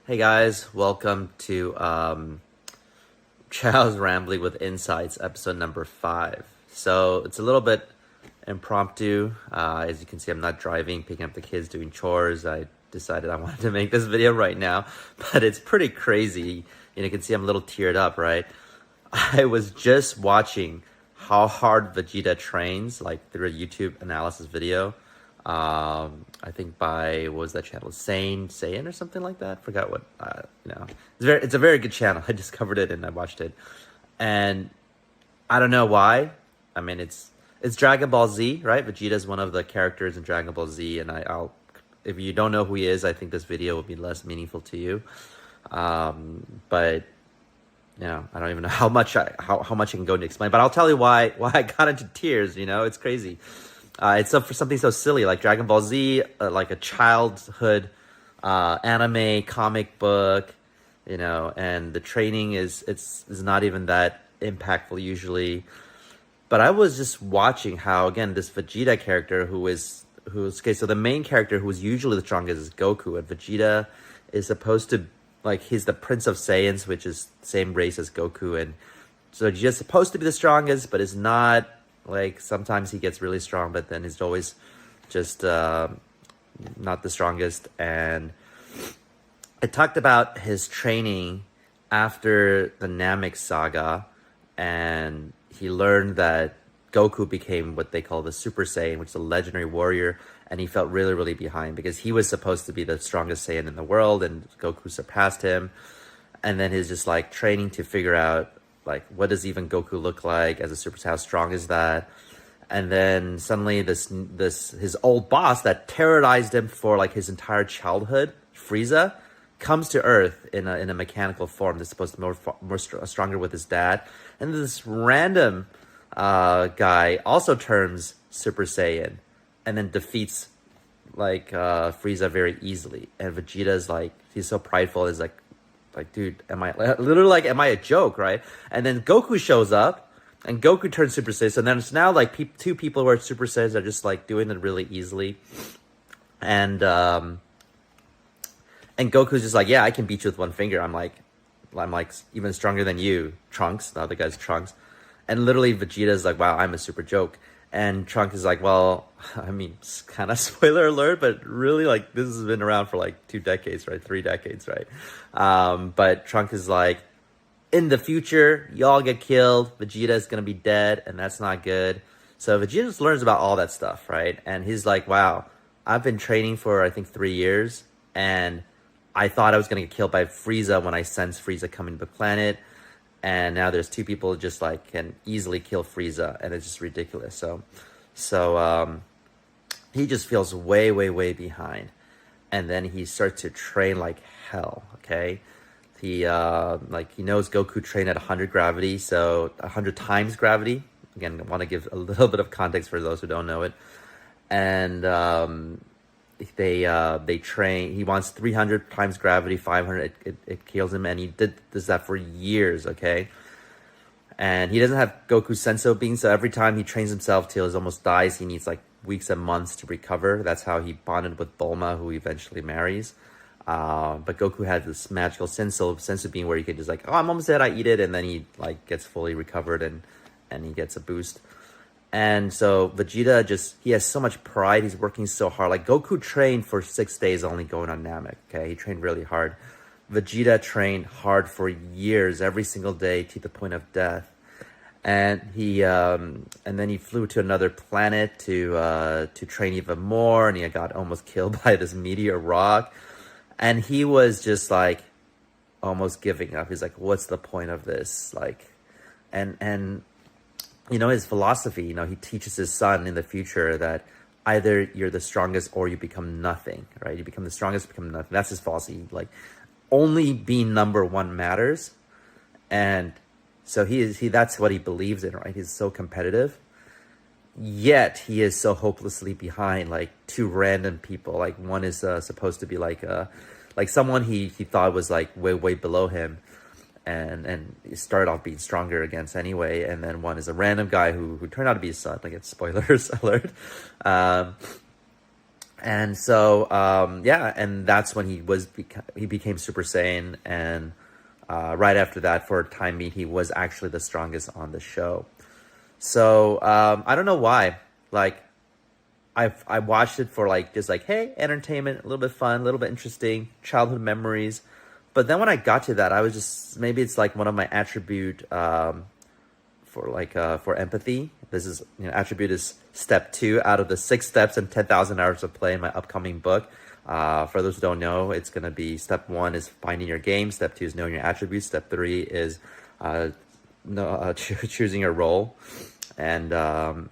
Hey guys, welcome to Chow's Rambling with Insights, episode number 5. So it's a little bit impromptu. As you can see, I'm not driving, picking up the kids, doing chores. I decided I wanted to make this video right now, but it's pretty crazy. You can see I'm a little teared up, right? I was just watching how hard Vegeta trains, like through a YouTube analysis video. I think by, what was that channel? Saiyan or something like that. Forgot what, it's a very good channel. I discovered it and I watched it. And I don't know why. I mean, it's Dragon Ball Z, right? Vegeta is one of the characters in Dragon Ball Z. And I'll, if you don't know who he is, I think this video will be less meaningful to you. But I don't even know how much I can go into explain, but I'll tell you why I got into tears. It's crazy. It's for something so silly like Dragon Ball Z, like a childhood anime comic book, and the training is not even that impactful usually. But I was just watching how, again, this Vegeta character who's okay, so the main character who is usually the strongest is Goku, and Vegeta is supposed to, like, he's the Prince of Saiyans, which is the same race as Goku, and so he's just supposed to be the strongest, but is not. Like, sometimes he gets really strong, but then he's always just not the strongest. And it talked about his training after the Namek saga, and he learned that Goku became what they call the Super Saiyan, which is a legendary warrior, and he felt really, really behind because he was supposed to be the strongest Saiyan in the world, and Goku surpassed him. And then he's just like training to figure out, like, what does even Goku look like as a Super Saiyan? How strong is that? And then suddenly this his old boss that terrorized him for like his entire childhood, Frieza, comes to Earth in a mechanical form that's supposed to be more stronger with his dad. And this random guy also turns Super Saiyan and then defeats like Frieza very easily. And Vegeta's like, he's so prideful, is like, dude, am I a joke, right? And then Goku shows up, and Goku turns Super Saiyan. So then it's now like two people who are Super Saiyans are just like doing it really easily, and Goku's just like, yeah, I can beat you with one finger. I'm like even stronger than you, Trunks. The other guy's Trunks, and literally Vegeta's like, wow, I'm a super joke. And Trunks is like, well, I mean, kind of spoiler alert, but really, like, this has been around for like 2 decades, right? 3 decades, right? But Trunks is like, in the future, y'all get killed. Vegeta is going to be dead, and that's not good. So Vegeta just learns about all that stuff, right? And he's like, wow, I've been training for, I think, 3 years, and I thought I was going to get killed by Frieza when I sensed Frieza coming to the planet. And now there's 2 people just like can easily kill Frieza, and it's just ridiculous. So he just feels way, way, way behind, and then he starts to train like hell. Okay, he knows Goku trained at 100 gravity, so 100 times gravity. Again, I want to give a little bit of context for those who don't know it. And they train. He wants 300 times gravity, 500. It kills him, and he did that for years. Okay, and he doesn't have Goku's senso being, so every time he trains himself till he almost dies, he needs like weeks and months to recover. That's how he bonded with Bulma, who he eventually marries. But Goku had this magical senso being where he could just like, oh, I'm almost dead, I eat it, and then he like gets fully recovered and he gets a boost. And so Vegeta he has so much pride. He's working so hard. Like, Goku trained for 6 days only going on Namek. Okay, he trained really hard. Vegeta trained hard for years, every single day, to the point of death. And then he flew to another planet to train even more. And he got almost killed by this meteor rock. And he was just like almost giving up. He's like, what's the point of this? Like, and his philosophy, he teaches his son in the future that either you're the strongest or you become nothing, right? You become the strongest, become nothing. That's his philosophy. Like, only being number one matters. And so that's what he believes in, right? He's so competitive. Yet he is so hopelessly behind, like, 2 random people. Like, one is supposed to be like someone he thought was like way, way below him. And he started off being stronger against anyway, and then one is a random guy who turned out to be his son. Like, it's spoilers alert. And so yeah, and that's when he became Super Saiyan, and right after that, for a time being, he was actually the strongest on the show. So I don't know why. Like I watched it for like just like, hey, entertainment, a little bit fun, a little bit interesting, childhood memories. But then when I got to that, I was just, maybe it's like one of my attribute for empathy. This is, attribute is step 2 out of the 6 steps and 10,000 hours of play in my upcoming book. For those who don't know, it's going to be step 1 is finding your game. Step 2 is knowing your attributes. Step 3 is choosing your role. And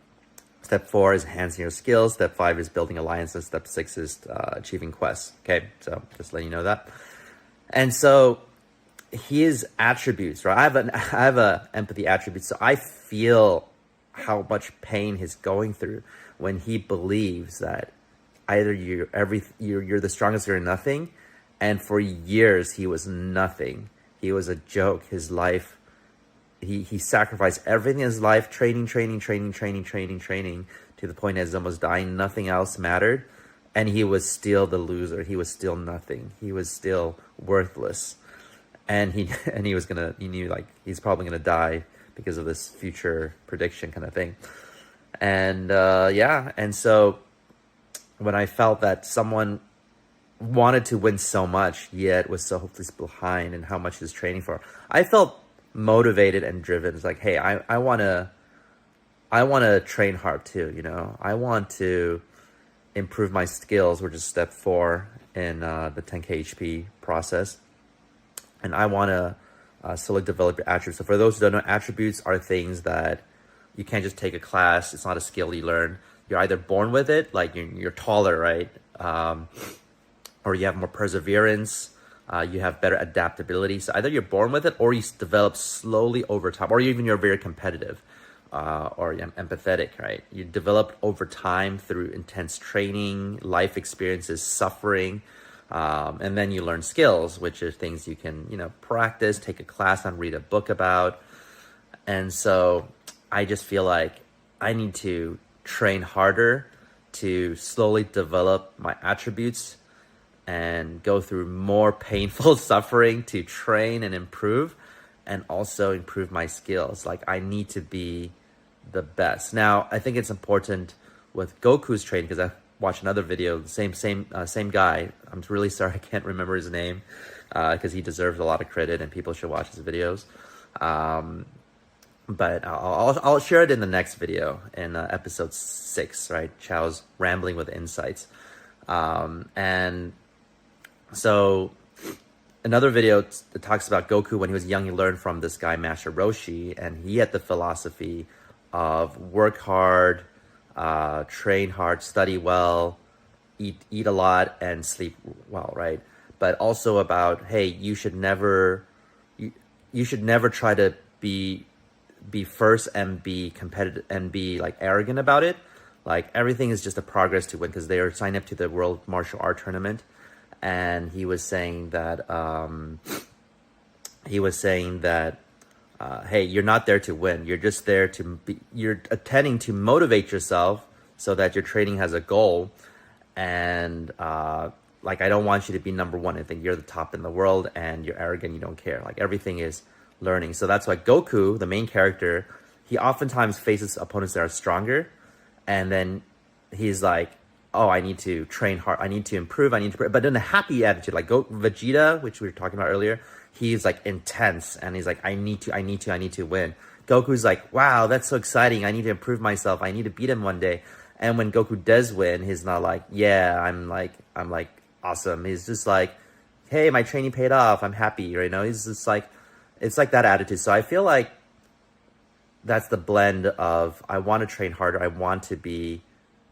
step 4 is enhancing your skills. Step 5 is building alliances. Step 6 is achieving quests. Okay, so just letting you know that. And so his attributes, right? I have a empathy attribute, so I feel how much pain he's going through when he believes that either you're the strongest or you're nothing. And for years he was nothing. He was a joke. His life, he sacrificed everything in his life, training to the point that he's almost dying. Nothing else mattered. And he was still the loser. He was still nothing. He was still worthless. And he knew like he's probably gonna die because of this future prediction kind of thing. And yeah, and so when I felt that someone wanted to win so much yet was so hopeless behind and how much he's training for, I felt motivated and driven. It's like, hey, I wanna train hard too, I want to improve my skills, which is step 4 in the 10K HP process. And I want to slowly develop your attributes. So for those who don't know, attributes are things that you can't just take a class. It's not a skill you learn. You're either born with it, like you're taller, right? Or you have more perseverance. You have better adaptability. So either you're born with it or you develop slowly over time, or even you're very competitive or empathetic, right? You develop over time through intense training, life experiences, suffering. And then you learn skills, which are things you can, practice, take a class on, read a book about. And so I just feel like I need to train harder to slowly develop my attributes and go through more painful suffering to train and improve, and also improve my skills. Like I need to be the best. Now, I think it's important with Goku's training, because I watch another video, same guy. I'm really sorry I can't remember his name, because he deserves a lot of credit and people should watch his videos. But I'll share it in the next video in episode 6, right? Chow's rambling with insights. And so another video that talks about Goku when he was young. He learned from this guy Master Roshi, and he had the philosophy of work hard, train hard, study well, eat a lot, and sleep well, right? But also about, hey, you should never try to be first and be competitive and be like arrogant about it. Like everything is just a progress to win, because they are signed up to the World Martial Art Tournament. And he was saying that hey, you're not there to win. You're just there to be, you're attending to motivate yourself so that your training has a goal. And like, I don't want you to be number 1 and think you're the top in the world and you're arrogant, you don't care. Like everything is learning. So that's why Goku, the main character, he oftentimes faces opponents that are stronger. And then he's like, oh, I need to train hard. I need to improve. But in a happy attitude, like Vegeta, which we were talking about earlier, he's like intense and he's like, I need to win. Goku's like, wow, that's so exciting. I need to improve myself. I need to beat him one day. And when Goku does win, he's not like, yeah, I'm like awesome. He's just like, hey, my training paid off. I'm happy, right? He's just like, it's like that attitude. So I feel like that's the blend of, I want to train harder. I want to be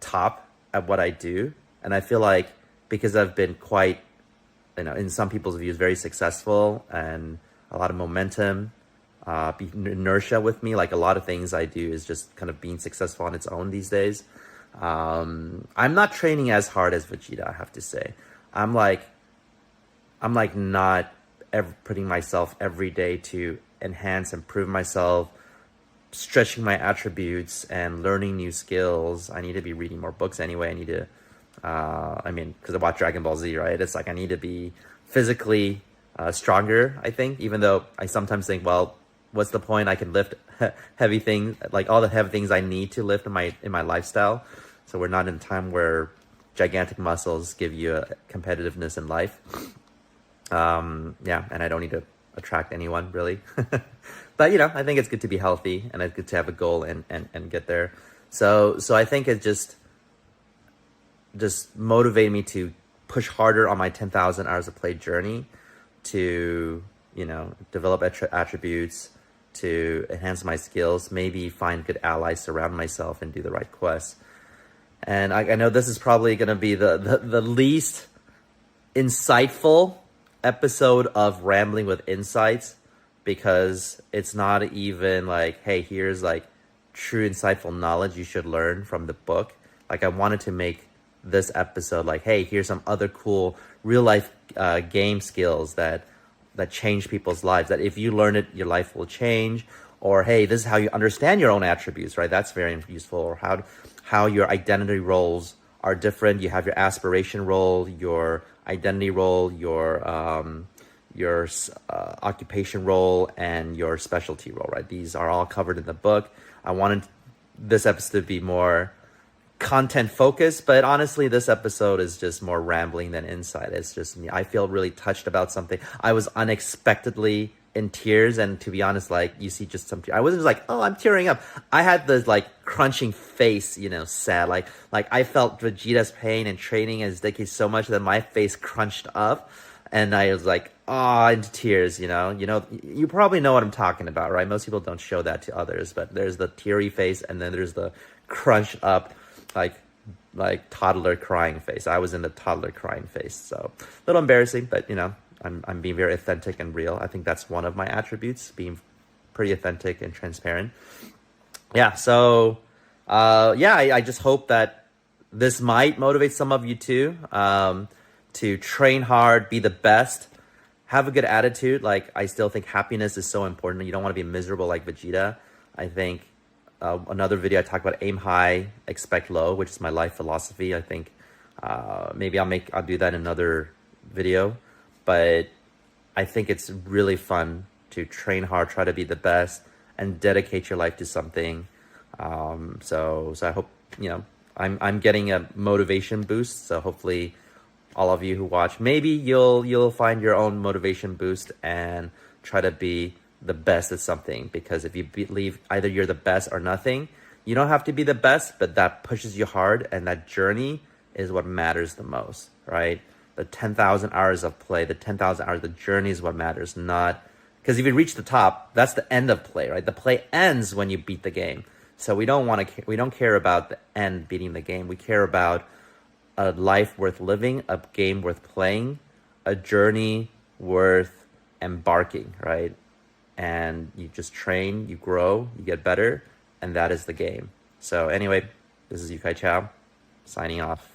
top at what I do. And I feel like because I've been quite, in some people's views, very successful and a lot of momentum, inertia with me, like a lot of things I do is just kind of being successful on its own these days. I'm not training as hard as Vegeta, I have to say. I'm like not ever putting myself every day to enhance, improve myself, stretching my attributes and learning new skills. I need to be reading more books anyway. I need to I mean, because I watch Dragon Ball Z, right? It's like I need to be physically stronger, I think, even though I sometimes think, well, what's the point? I can lift heavy things, like all the heavy things I need to lift in my lifestyle. So we're not in a time where gigantic muscles give you a competitiveness in life. Yeah, and I don't need to attract anyone really. But I think it's good to be healthy, and it's good to have a goal and get there. So I think it just motivated me to push harder on my 10,000 hours of play journey, to develop attributes, to enhance my skills, maybe find good allies, surround myself, and do the right quests. And I know this is probably going to be the least insightful episode of Rambling with Insights, because it's not even like, hey, here's like true insightful knowledge you should learn from the book. Like, I wanted to make this episode like, hey, here's some other cool real life game skills that change people's lives, that if you learn it, your life will change. Or, hey, this is how you understand your own attributes, right? That's very useful. Or how your identity roles are different. You have your aspiration role, your identity role, your occupation role, and your specialty role, right? These are all covered in the book. I wanted this episode to be more content focused, but honestly, this episode is just more rambling than insight. It's just me. I feel really touched about something. I was unexpectedly in tears, and to be honest, like, you see just some, I wasn't just like, oh, I'm tearing up. I had this like crunching face, sad, like I felt Vegeta's pain and training his decade so much that my face crunched up, and I was like, oh, into tears. You probably know what I'm talking about, right? Most people don't show that to others, but there's the teary face, and then there's the crunched up, like toddler crying face. I was in the toddler crying face, so a little embarrassing, but I'm being very authentic and real. I think that's one of my attributes, being pretty authentic and transparent. Yeah, so I just hope that this might motivate some of you too, to train hard, be the best, have a good attitude. Like, I still think happiness is so important. You don't want to be miserable like Vegeta. I think another video I talk about aim high, expect low, which is my life philosophy. I think maybe I'll do that in another video. But I think it's really fun to train hard, try to be the best, and dedicate your life to something. So I hope I'm getting a motivation boost. So hopefully, all of you who watch, maybe you'll find your own motivation boost and try to be the best at something. Because if you believe either you're the best or nothing, you don't have to be the best, but that pushes you hard, and that journey is what matters the most, right? The 10,000 hours of play, the 10,000 hours, the journey is what matters, not, because if you reach the top, that's the end of play, right? The play ends when you beat the game. So we don't care about the end, beating the game. We care about a life worth living, a game worth playing, a journey worth embarking, right? And you just train, you grow, you get better, and that is the game. So anyway, this is Yukai Chou, signing off.